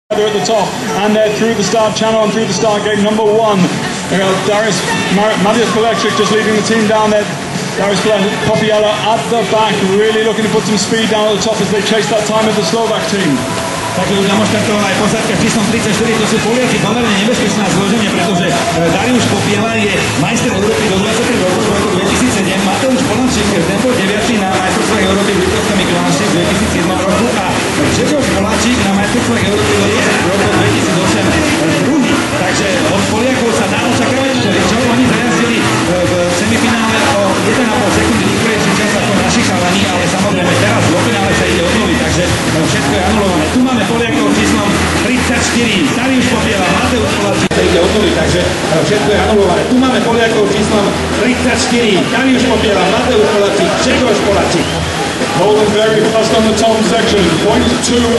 They're at the top, and they're through the start channel and through the start gate number 1. Mateusz Koleczyk just leading the team down there. Darius Popiela at the back, really looking to put some speed down at the top as they chase that time of the Slovak team. Takže už namoštartovala aj posádka v číslom 34, to sú Poliaci pomerne nebezpečná zloženie, pretože Darius Popiela je majster Európy do 23 rokov v roku 2007, Mateusz Koleczyk bol 9. na majstrovstvách Európy v Litovskom Mikuláši v 2007 roku a Grzegorz Poláčik na majstrovstvách Európy v roku 2008 druhý. Takže od Poliakov sa dá očakávať, čo oni zajazdili v semifinále o 1,5 sekundy rýchlejší čas ako naši chalani, ale samozrejme teraz v finále sa ide odloviť, takže všetko je anulované. Tu máme Poliakov číslom 34, Darius Popiela, Mateusz Koleczyk sa ide odloviť, takže všetko je anulované. Tu máme Poliakov číslom 34, Darius Popiela, Mateusz Koleczyk, Grzegorz Poláčik. Poland very fast on the top section, 0.2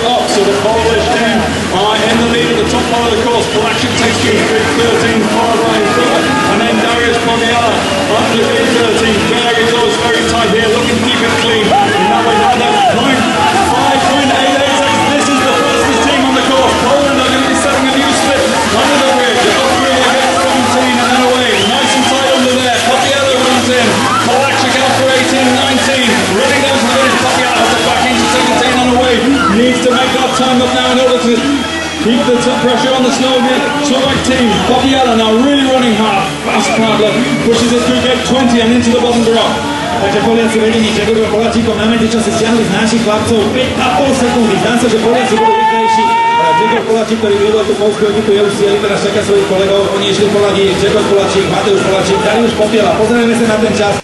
up, so the Polish team are in the lead at the top part of the course. Koleczyk takes you big 13, followed by third, and then Darius Popiela up to big 13, very close, very tight here, looking to keep it clean. And that way now they're 0.5, 0.88 seconds. This is the fastest team on the course. Poland are going to be setting a new slip under the ridge, up really against 17 and then away, nice and tight under there. Popiela runs in, Koleczyk out for 18, 19, running down to the finish. Popiela has it back into 17 and away, needs to make that time up now in order to keep the pressure on the Slovak team. Popiela now really running hard, fast Pradler, pushes it through gate 20 and into the bottom drop. Takže Poliaci vedení Grzegorem Poláčikom na medzičase stiahli z našich chlapcov 5,5 sekundy. Zdá sa, že Poliaci budú rýchlejší. Grzegor Poláčik, ktorý viedol tú polskú ekipu, je už sieli, teraz čaká svojich kolegov. Oni išli v poradí Grzegor Poláčik, Mateusz Koleczyk, Darius Popiela. Pozrieme sa na ten čas.